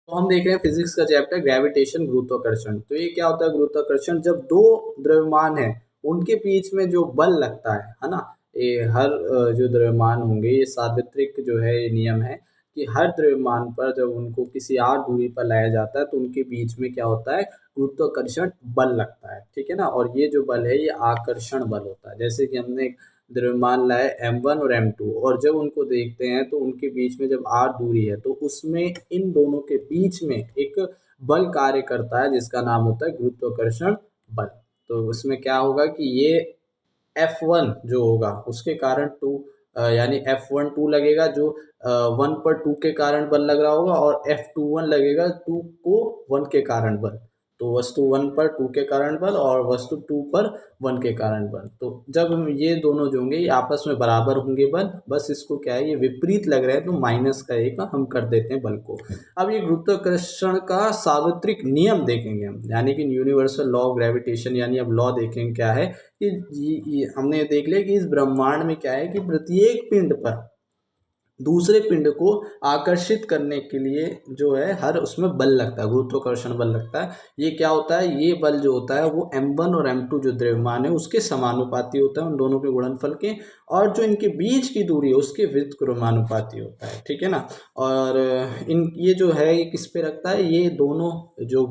तो हम देख रहे हैं फिजिक्स का चैप्टर ग्रेविटेशन, गुरुत्वाकर्षण। तो ये क्या होता है गुरुत्वाकर्षण? जब दो द्रव्यमान है उनके बीच में जो बल लगता है ना, ये हर जो द्रव्यमान होंगे, ये सार्वत्रिक जो है ये नियम है कि हर द्रव्यमान पर जब उनको किसी r दूरी पर लाया जाता है तो उनके बीच में क्या होता है, गुरुत्वाकर्षण बल लगता है। ठीक है ना, और ये जो बल है ये आकर्षण बल होता है। जैसे कि हमने द्रव्यमान लाए m1 और m2, और जब उनको देखते हैं तो उनके बीच में जब r दूरी है तो उसमें इन दोनों के बीच में एक बल कार्य करता है जिसका नाम होता है गुरुत्वाकर्षण बल। तो उसमें क्या होगा कि ये F1 जो होगा उसके कारण टू, यानी F1 टू लगेगा जो 1 पर 2 के कारण बल लग रहा होगा, और F21 लगेगा 2 को 1 के कारण बल। तो वस्तु 1 पर 2 के कारण बल और वस्तु 2 पर 1 के कारण बल। तो जब हम ये दोनों जो होंगे ये आपस में बराबर होंगे बल, बस इसको क्या है ये विपरीत लग रहा है तो माइनस का एक हम कर देते हैं बल को। अब ये गुरुत्वाकर्षण का सार्वत्रिक नियम देखेंगे हम, यानी कि यूनिवर्सल लॉ ऑफ ग्रेविटेशन, यानी अब लॉ देखेंगे क्या है कि हमने देख लिया कि इस ब्रह्मांड में क्या है कि प्रत्येक पिंड पर दूसरे पिंड को आकर्षित करने के लिए जो है हर उसमें बल लगता है, गुरुत्वाकर्षण बल लगता है। ये क्या होता है, ये बल जो होता है वो m1 और m2 जो द्रव्यमान है उसके समानुपाती होता है, उन दोनों के गुणनफल के, और जो इनके बीच की दूरी है उसके व्युत्क्रमानुपाती होता है। ठीक है ना, और इन ये जो है ये किस पे रखता है, ये दोनों जो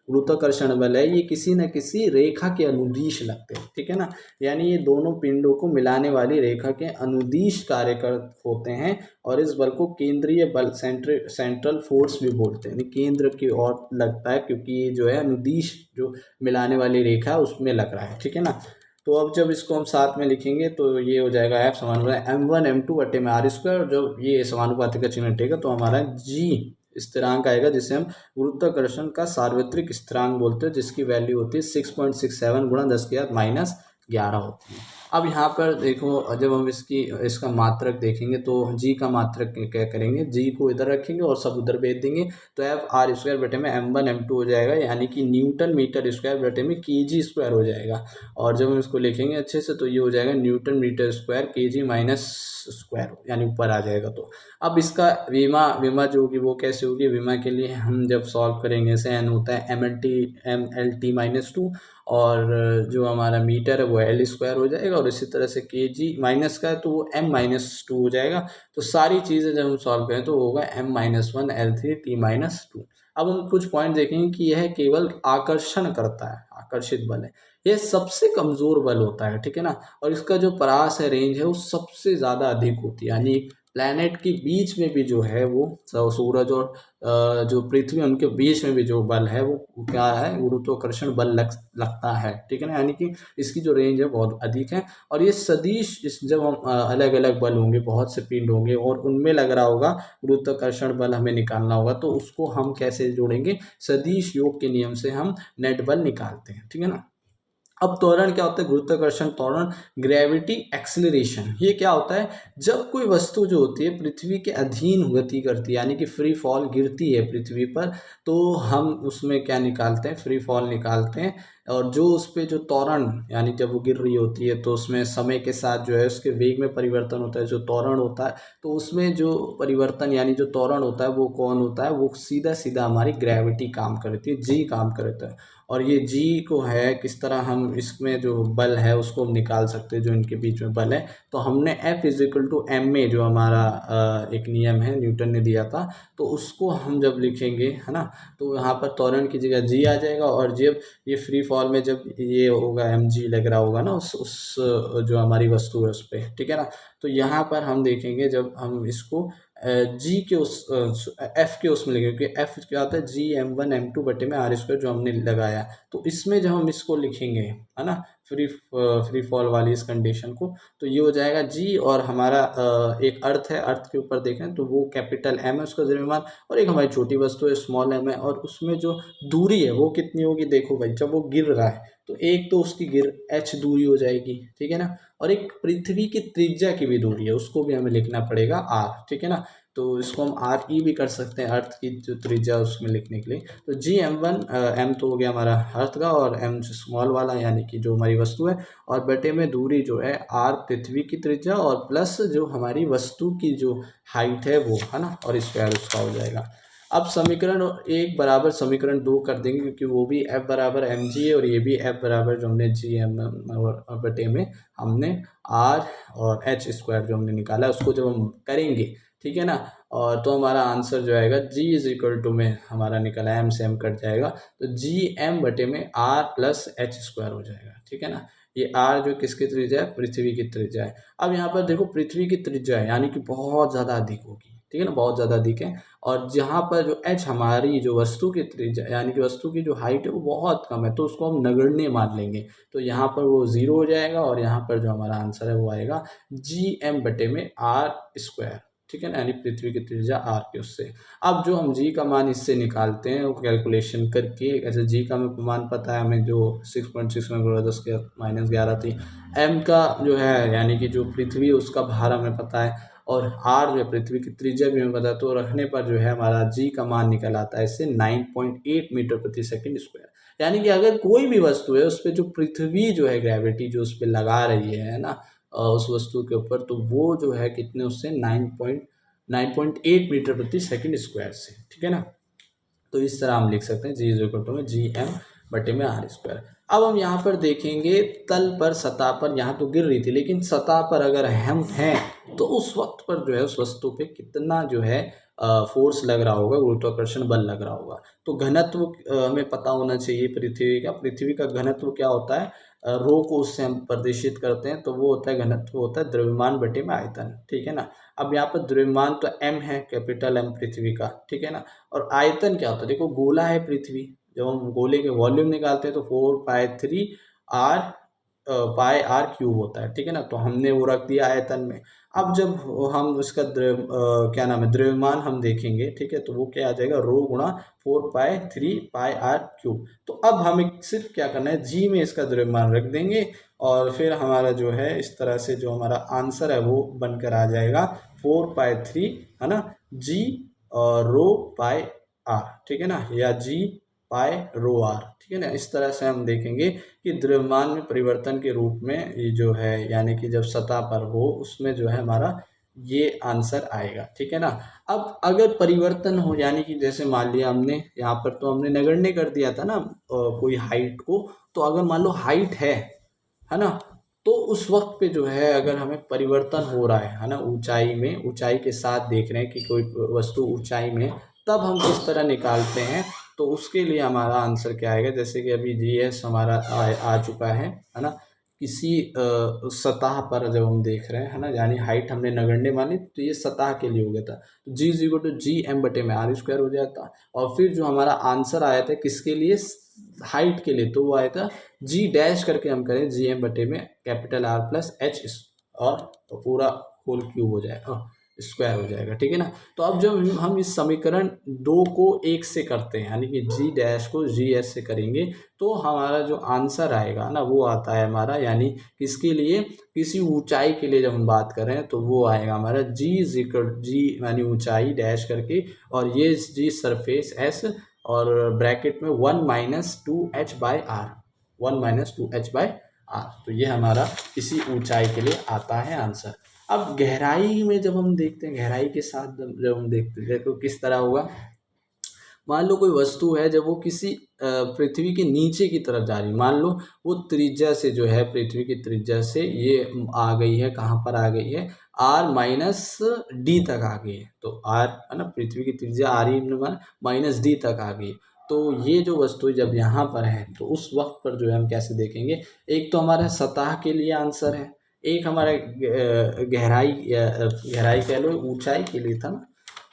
गुरुत्वाकर्षण बल है ये किसी न किसी रेखा के अनुदिश लगते हैं। ठीक है ना, यानी ये दोनों पिंडों को मिलाने वाली रेखा के अनुदिश कार्य कर होते हैं, और इस बल को केंद्रीय बल, सेंट्रल फोर्स भी बोलते हैं। केंद्र की ओर लगता है क्योंकि ये जो है अनुदिश जो मिलाने वाली रेखा है उसमें लग रहा है। ठीक है ना, तो अब जब इसको हम साथ में लिखेंगे तो ये हो जाएगा F समानुपाती m1 m2 बटे में r स्क्वायर। जब ये समानुपाती का चिन्ह हटेगा तो हमारा g स्थिरांक आएगा जिसे हम गुरुत्वाकर्षण का सार्वत्रिक स्थिरांक बोलते हैं, जिसकी वैल्यू होती है 6.67 गुणा 10⁻⁻11 होती है। अब यहाँ पर देखो जब हम इसका मात्रक देखेंगे तो g का मात्रक क्या करेंगे, g को इधर रखेंगे और सब उधर भेज देंगे तो एफ आर स्क्वायर बटे में m1 m2 हो जाएगा, यानी कि न्यूटन मीटर स्क्वायर बटे में kg स्क्वायर हो जाएगा। और जब हम इसको लिखेंगे अच्छे से तो ये हो जाएगा newton metre square kg minus square, यानी ऊपर आ जाएगा। तो अब इसका विमा जो होगी वो कैसे होगी, विमा के लिए हम जब सॉल्व करेंगे से n होता है MLT माइनस 2, और जो हमारा मीटर है वो L स्क्वायर हो जाएगा, और इसी तरह से kg माइनस का है तो वो m-2 हो जाएगा। तो सारी चीज़ें जब हम सॉल्व करें तो होगा m-1 L3 T-2। अब हम कुछ पॉइंट देखेंगे कि यह केवल आकर्षण करता है, आकर्षित बल है, यह सबसे कमज़ोर बल होता है। ठीक है ना, और इसका जो परास है, रेंज है, वो सबसे ज़्यादा अधिक होती है, यानी प्लैनेट के बीच में भी जो है वो सूरज और जो पृथ्वी उनके बीच में भी जो बल है वो क्या है, गुरुत्वाकर्षण बल लगता है। ठीक है ना, यानी कि इसकी जो रेंज है बहुत अधिक है। और ये सदिश जब हम अलग अलग बल होंगे, बहुत से पिंड होंगे और उनमें लग रहा होगा गुरुत्वाकर्षण बल हमें निकालना होगा, तो उसको हम कैसे जोड़ेंगे, सदिश योग के नियम से हम नेट बल निकालते हैं। ठीक है ना, अब त्वरण क्या होता है, गुरुत्वाकर्षण त्वरण, ग्रेविटी एक्सिलरेशन। ये क्या होता है, जब कोई वस्तु जो होती है पृथ्वी के अधीन गति करती है, यानी कि फ्री फॉल गिरती है पृथ्वी पर, तो हम उसमें क्या निकालते हैं, फ्री फॉल निकालते हैं। और जो उस पर जो त्वरण, यानी जब वो गिर रही होती है तो उसमें समय के साथ जो है उसके वेग में परिवर्तन होता है, जो त्वरण होता है, तो उसमें जो परिवर्तन यानी जो त्वरण होता है वो कौन होता है, वो सीधा सीधा हमारी ग्रेविटी काम करती है, जी काम करता है। और ये जी को है किस तरह हम इसमें जो बल है उसको हम निकाल सकते हैं, जो इनके बीच में बल है। तो हमने F इजिकल टू एम में जो हमारा एक नियम है न्यूटन ने दिया था, तो उसको हम जब लिखेंगे है ना, तो यहाँ पर त्वरण की जगह जी आ जाएगा, और जब ये फ्री फॉल में जब ये होगा एम जी लग रहा होगा ना उस जो हमारी वस्तु है उस पर। ठीक है ना, तो यहाँ पर हम देखेंगे जब हम इसको जी के उस एफ के उसमें लिखेंगे, क्योंकि एफ क्या होता है g m1 m2 बटे में r स्क्वायर जो हमने लगाया। तो इसमें जब हम इसको लिखेंगे है ना, फ्री फॉल वाली इस कंडीशन को, तो ये हो जाएगा जी, और हमारा एक अर्थ है, अर्थ के ऊपर देखें तो वो कैपिटल एम है उसका द्रव्यमान, और एक हमारी छोटी वस्तु है स्मॉल एम है, और उसमें जो दूरी है वो कितनी होगी, देखो भाई जब वो गिर रहा है तो एक तो उसकी h दूरी हो जाएगी। ठीक है ना, और एक पृथ्वी की त्रिज्या की भी दूरी है, उसको भी हमें लिखना पड़ेगा r। ठीक है ना, तो इसको हम आर ई भी कर सकते हैं, अर्थ की जो त्रिज्या उसमें लिखने के लिए। तो g m1 m तो हो गया हमारा अर्थ का, और m स्मॉल वाला यानी कि जो हमारी वस्तु है, और बटे में दूरी जो है r पृथ्वी की त्रिज्या, और प्लस जो हमारी वस्तु की जो हाइट है वो है ना, और स्क्वायर उसका हो जाएगा। अब समीकरण एक बराबर समीकरण 2 कर देंगे, क्योंकि वो भी F बराबर mg है और ये भी F बराबर जो हमने जी एम और बटे में हमने R और H स्क्वायर जो हमने निकाला है उसको जब हम करेंगे, ठीक है ना, और तो हमारा आंसर जो आएगा G इज इक्वल टू में हमारा निकला M से M कट जाएगा, तो जी एम बटे में R प्लस H स्क्वायर हो जाएगा, ठीक है ना। ये R जो किसकी त्रिज्या है, पृथ्वी की त्रिज्या है। अब यहाँ पर देखो पृथ्वी की त्रिज्या है यानी कि बहुत ज़्यादा अधिक होगी, ठीक है ना, बहुत ज़्यादा अधिक है। और जहाँ पर जो H हमारी जो वस्तु की त्रिज्या यानी कि वस्तु की जो हाइट है वो बहुत कम है, तो उसको हम नगण्य मान लेंगे, तो यहाँ पर वो 0 हो जाएगा और यहाँ पर जो हमारा आंसर है वो आएगा जी एम बटे में R स्क्वायर, ठीक है ना, यानी पृथ्वी की त्रिज्या R के उससे। अब जो हम G का मान इससे निकालते हैं वो कैलकुलेशन करके, ऐसे G का हमें मान पता है हमें जो 6.6 में 10⁻11 थी, M का जो है यानी कि जो पृथ्वी है उसका भार हमें पता है, और R जो है पृथ्वी की त्रिज्या भी हमें पता है, तो रखने पर जो है हमारा G का मान निकल आता है इससे 9.8 मीटर प्रति सेकंड स्क्वायर। यानी कि अगर कोई भी वस्तु है उस पर जो पृथ्वी जो है ग्रेविटी जो उस पर लगा रही है ना, उस वस्तु के ऊपर, तो वो जो है कितने उससे 9.8 मीटर प्रति सेकंड स्क्वायर से, ठीक है ना। तो इस तरह हम लिख सकते हैं जी इज इक्वल टू में जी एम बटे में R स्क्वायर। अब हम यहाँ पर देखेंगे तल पर, सतह पर, यहाँ तो गिर रही थी लेकिन सतह पर अगर हम हैं तो उस वक्त पर जो है उस वस्तु पे कितना जो है फोर्स लग रहा होगा, गुरुत्वाकर्षण बल लग रहा होगा। तो घनत्व हमें पता होना चाहिए पृथ्वी का घनत्व क्या होता है, रो को उससे हम प्रदर्शित करते हैं, तो वो होता है घनत्व होता है द्रव्यमान बटे में आयतन, ठीक है ना। अब यहाँ पर द्रव्यमान तो m है, कैपिटल M पृथ्वी का, ठीक है ना, और आयतन क्या होता है, देखो गोला है पृथ्वी, जब हम गोले के वॉल्यूम निकालते हैं तो 4π3 r क्यूब होता है, ठीक है ना, तो हमने वो रख दिया आयतन में। अब जब हम उसका क्या नाम है द्रव्यमान हम देखेंगे, ठीक है, तो वो क्या आ जाएगा रो गुणा 4π3 r क्यूब। तो अब हमें सिर्फ क्या करना है, जी में इसका द्रव्यमान रख देंगे और फिर हमारा जो है इस तरह से जो हमारा आंसर है वो बनकर आ जाएगा 4π3, है ना, जी और रो पाई आर, ठीक है ना, या जी पाई रो आर, ठीक है ना। इस तरह से हम देखेंगे कि द्रव्यमान में परिवर्तन के रूप में ये जो है यानी कि जब सतह पर हो उसमें जो है हमारा ये आंसर आएगा, ठीक है ना। अब अगर परिवर्तन हो यानी कि जैसे मान लिया हमने यहाँ पर तो हमने नगण्य कर दिया था ना कोई हाइट को, तो अगर मान लो हाइट है ना, तो उस वक्त पे जो है अगर हमें परिवर्तन हो रहा है ना, ऊंचाई में, ऊंचाई के साथ देख रहे हैं कि कोई वस्तु ऊंचाई में, तब हम किस तरह निकालते हैं, तो उसके लिए हमारा आंसर क्या आएगा, जैसे कि अभी जीएस हमारा आ चुका है ना, किसी सतह पर जब हम देख रहे हैं, है ना, यानी हाइट हमने नगण्य मानी तो ये सतह के लिए हो गया था, तो g is equal to G M बटे में R स्क्वायर हो जाता। और फिर जो हमारा आंसर आया था किसके लिए, हाइट के लिए, तो वो आया था जी डैश करके हम करें जी एम बटे में कैपिटल R प्लस H और तो पूरा होल क्यूब हो जाएगा, स्क्वायर हो जाएगा, ठीक है ना। तो अब जब हम इस समीकरण 2 को 1 से करते हैं यानी कि जी डैश को जी एस से करेंगे, तो हमारा जो आंसर आएगा ना वो आता है हमारा, यानी किसके लिए, किसी ऊंचाई के लिए जब हम बात कर रहे हैं तो वो आएगा हमारा जी इक्वल जी यानी ऊंचाई डैश करके, और ये जी सरफेस एस और ब्रैकेट में 1 - 2h/r, 1 - 2h/r, तो ये हमारा किसी ऊंचाई के लिए आता है आंसर। अब गहराई में जब हम देखते हैं, गहराई के साथ जब हम देखते हैं तो किस तरह होगा, मान लो कोई वस्तु है जब वो किसी पृथ्वी के नीचे की तरफ जा रही, मान लो वो त्रिज्या से जो है पृथ्वी की त्रिज्या से ये आ गई है, कहाँ पर आ गई है, R-d तक आ गई है, तो R है ना, पृथ्वी की त्रिज्या R-d तक आ गई, तो ये जो वस्तु जब यहाँ पर है तो उस वक्त पर जो है हम कैसे देखेंगे, एक तो हमारा सतह के लिए आंसर है, एक हमारा गहराई कह लो, ऊंचाई के लिए था ना,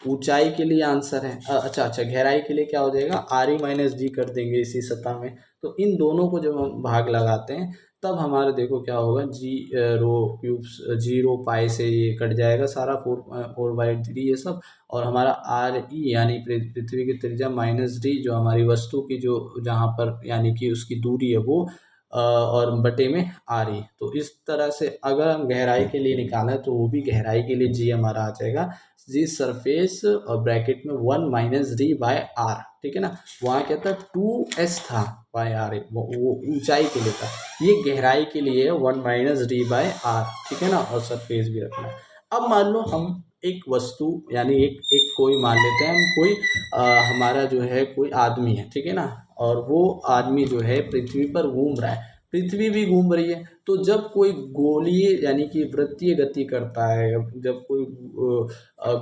ऊंचाई के लिए आंसर है, अच्छा गहराई के लिए क्या हो जाएगा, RE-d कर देंगे इसी सतह में। तो इन दोनों को जब हम भाग लगाते हैं तब हमारे देखो क्या होगा, जी रो क्यूब जी रो पाई से ये कट जाएगा सारा 4/3 ये सब, और हमारा RE यानी पृथ्वी की त्रिज्या -d जो हमारी वस्तु की जो जहाँ पर यानी कि उसकी दूरी है वो और बटे में RE। तो इस तरह से अगर हम गहराई के लिए निकाला है तो वो भी गहराई के लिए जी हमारा आ जाएगा जी सरफेस और ब्रैकेट में 1 - d/r, ठीक है ना, वहाँ क्या था 2s था बाय r, वो ऊंचाई के लिए था, ये गहराई के लिए 1 - d/r, ठीक है ना, और सरफेस भी रखना है। अब मान लो हम एक वस्तु यानी एक कोई मान लेते हैं हम, कोई हमारा जो है कोई आदमी है, ठीक है ना, और वो आदमी जो है पृथ्वी पर घूम रहा है, पृथ्वी भी घूम रही है। तो जब कोई गोलीय यानी कि वृत्तीय गति करता है, जब कोई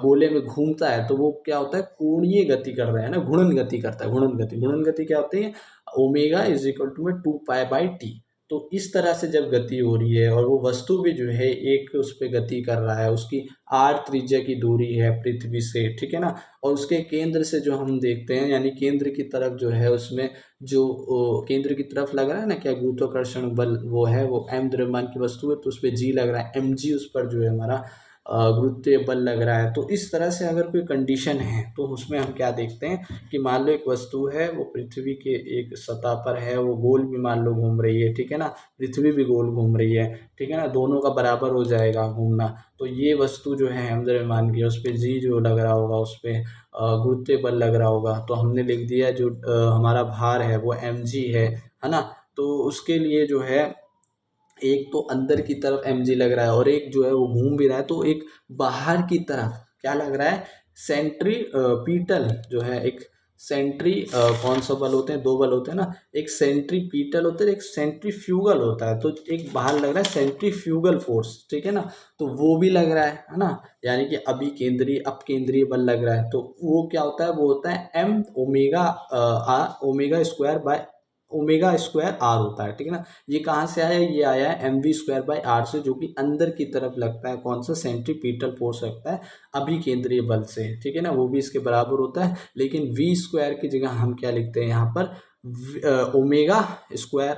गोले में घूमता है, तो वो क्या होता है, कोणीय गति कर रहा है ना, घूर्णन गति करता है। घूर्णन गति क्या होती है, ओमेगा इज इक्वल टू में 2 पाई/टी। तो इस तरह से जब गति हो रही है और वो वस्तु भी जो है एक उस पर गति कर रहा है, उसकी आर त्रिज्या की दूरी है पृथ्वी से, ठीक है ना, और उसके केंद्र से जो हम देखते हैं, यानी केंद्र की तरफ जो है उसमें जो केंद्र की तरफ लग रहा है ना क्या, गुरुत्वाकर्षण बल वो है, वो m द्रव्यमान की वस्तु है तो उस पर g लग रहा है, mg उस पर जो है हमारा गुरुत्वीय बल लग रहा है। तो इस तरह से अगर कोई कंडीशन है तो उसमें हम क्या देखते हैं कि मान लो एक वस्तु है, वो पृथ्वी के एक सतह पर है, वो गोल भी मान लो घूम रही है, ठीक है ना, पृथ्वी भी गोल घूम रही है, ठीक है ना, दोनों का बराबर हो जाएगा घूमना। तो ये वस्तु जो है m द्रव्यमान की, उस पर जी जो लग रहा होगा, उस पर गुरुत्वीय बल लग रहा होगा, तो हमने लिख दिया जो हमारा भार है वो mg है ना। तो उसके लिए जो है एक तो अंदर की तरफ mg लग रहा है और एक जो है वो घूम भी रहा है, तो एक बाहर की तरफ क्या लग रहा है, सेंट्रीपीटल जो है, एक सेंट्री कौन सा बल होते हैं, दो बल होते हैं ना, एक सेंट्रीपीटल होता है, एक सेंट्रीफ्यूगल होता है। तो एक बाहर लग रहा है सेंट्रीफ्यूगल फोर्स, ठीक है ना, तो वो भी लग रहा है ना, यानी कि अभी केंद्रीय अपकेंद्रीय बल लग रहा है। तो वो क्या होता है, वो होता है m ओमेगा स्क्वायर आर होता है, ठीक है ना। ये कहाँ से आया, ये आया है mv²/r से, जो कि अंदर की तरफ लगता है, कौन सा, सेंट्रीपीटल फोर्स लगता है अभी केंद्रीय बल से, ठीक है ना, वो भी इसके बराबर होता है। लेकिन v² की जगह हम क्या लिखते हैं यहाँ पर, ओमेगा स्क्वायर